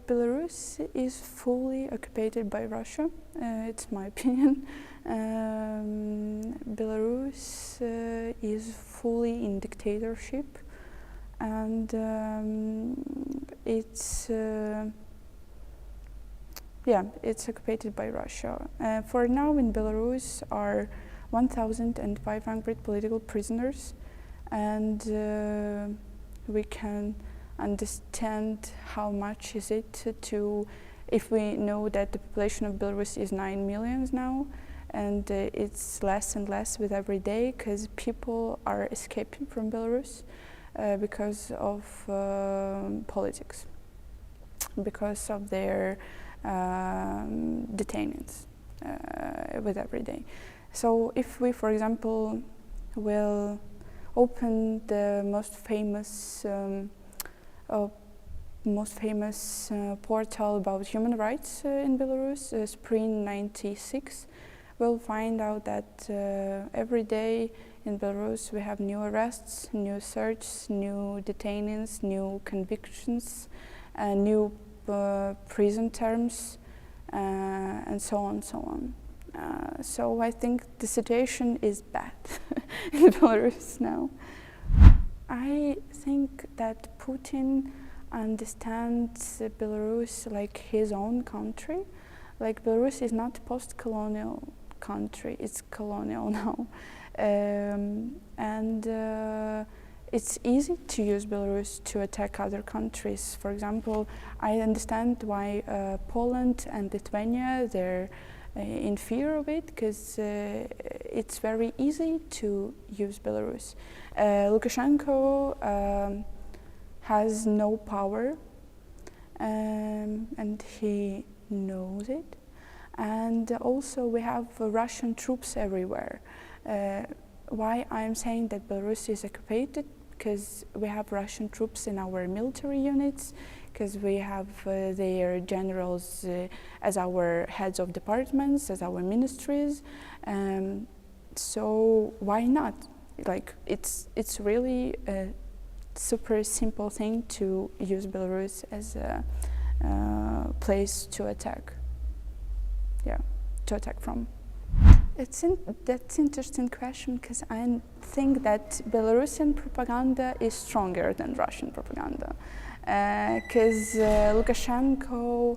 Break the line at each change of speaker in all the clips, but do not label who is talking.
Belarus is fully occupied by Russia. It's my opinion. Belarus is fully in dictatorship, and it's occupied by Russia. For now, in Belarus are 1,500 political prisoners, and we can understand how much is it to, if we know that the population of Belarus is 9 million now, and it's less and less with every day, because people are escaping from Belarus because of politics, because of their detainees with every day. So if we, for example, will open the most famous portal about human rights in Belarus, Spring 96, we'll find out that every day in Belarus we have new arrests, new searches, new detainees, new convictions, new prison terms, and so on and so on. So I think the situation is bad in Belarus now. I think that Putin understands Belarus like his own country. Like, Belarus is not a post-colonial country, it's colonial now. It's easy to use Belarus to attack other countries. For example, I understand why Poland and Lithuania, they're in fear of it, because it's very easy to use Belarus. Lukashenko has no power, and he knows it. And also we have Russian troops everywhere. Why I'm saying that Belarus is occupied? Because we have Russian troops in our military units, because we have their generals as our heads of departments, as our ministries. So why not? Like, it's really a super simple thing to use Belarus as a place to attack. Yeah, to attack from. That's interesting question, because I think that Belarusian propaganda is stronger than Russian propaganda, because Lukashenko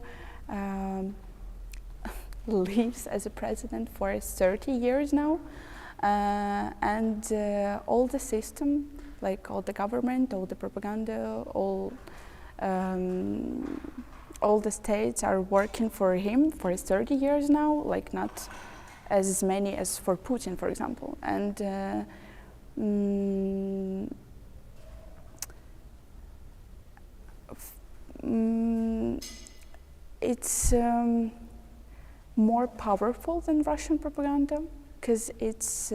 lives as a president for 30 years now, and all the system, like all the government, all the propaganda, all the states are working for him for 30 years now, like not as many as for Putin, for example. And it's more powerful than Russian propaganda, because it's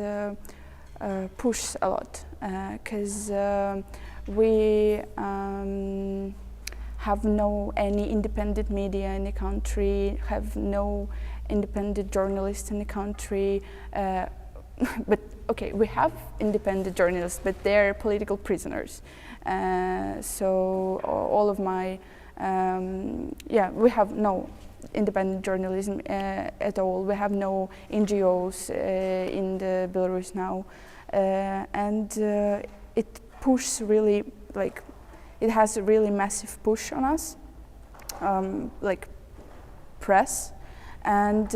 pushed a lot, because we have no any independent media in the country, have no independent journalists in the country, but okay, we have independent journalists, but they're political prisoners. So all of my, we have no independent journalism at all. We have no NGOs in the Belarus now, and it pushes really, like, it has a really massive push on us, like press. And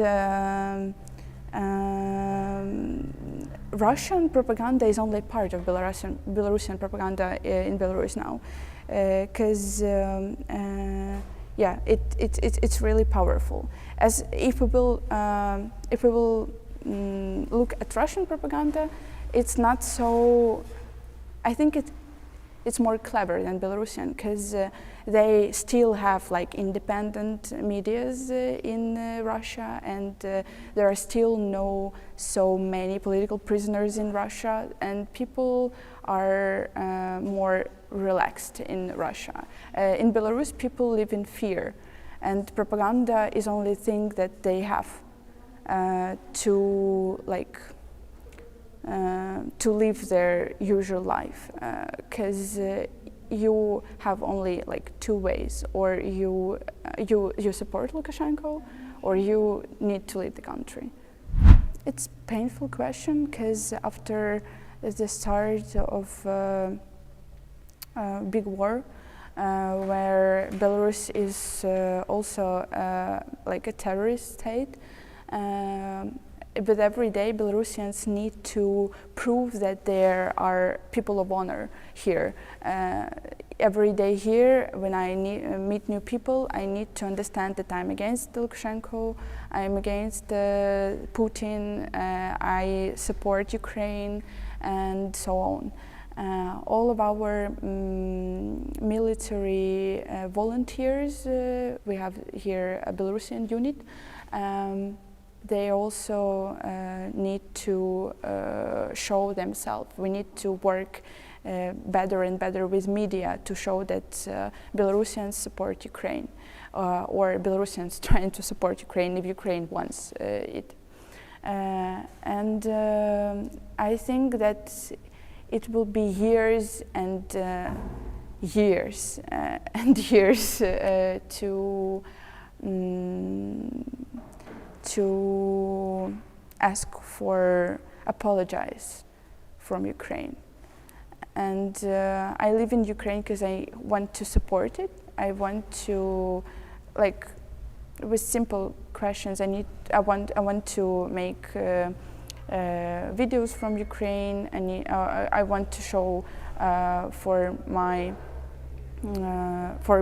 Russian propaganda is only part of Belarusian propaganda in Belarus now, because it's really powerful. As if we will look at Russian propaganda, it's not so. I think it's more clever than Belarusian, because they still have like independent medias in Russia, and there are still no so many political prisoners in Russia, and people are more relaxed in Russia. In Belarus, people live in fear, and propaganda is only thing that they have to like to live their usual life, because you have only like two ways: or you support Lukashenko, or you need to leave the country. It's a painful question, because after the start of big war, where Belarus is also like a terrorist state, but every day Belarusians need to prove that there are people of honor here. Every day here, when I meet new people, I need to understand that I'm against Lukashenko, I'm against Putin, I support Ukraine, and so on. All of our military volunteers, we have here a Belarusian unit, they also need to show themselves. We need to work better and better with media to show that Belarusians support Ukraine, or Belarusians trying to support Ukraine if Ukraine wants it. And I think that it will be years and years and years to ask for apologize from Ukraine. And I live in Ukraine because I want to support it. I want to, like, with simple questions, I want to make videos from Ukraine, and I want to show for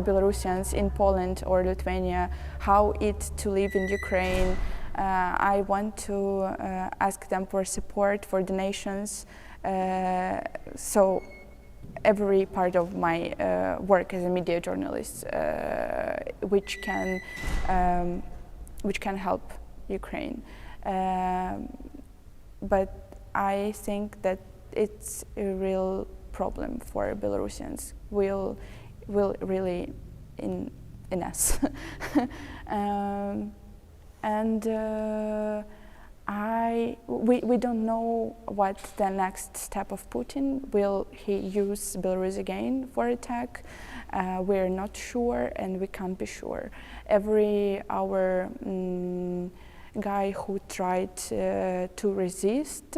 Belarusians in Poland or Lithuania how it to live in Ukraine. I want to ask them for support, for donations. So every part of my work as a media journalist, which can help Ukraine. But I think that it's a real problem for Belarusians. Will really in us. We don't know what the next step of Putin. Will he use Belarus again for attack? We're not sure, and we can't be sure. Our guy who tried to resist,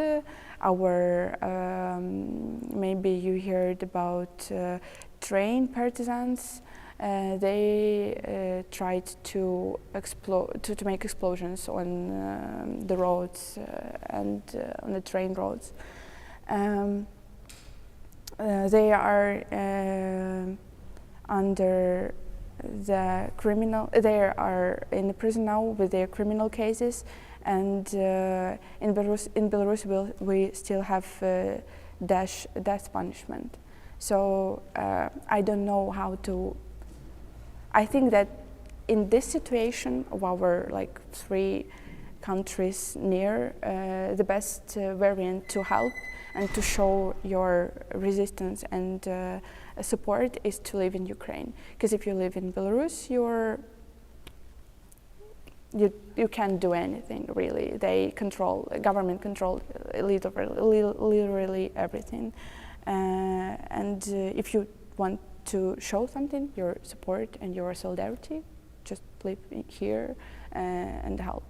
maybe you heard about train partisans. They tried to make explosions on the roads and on the train roads. They are under the criminal. They are in the prison now with their criminal cases, and in Belarus we still have death punishment. So I don't know how to. I think that in this situation of our three countries near, the best variant to help and to show your resistance and support is to live in Ukraine. Because if you live in Belarus, you can't do anything really. Government control literally everything. And if you want to show something, your support and your solidarity, just live here and help.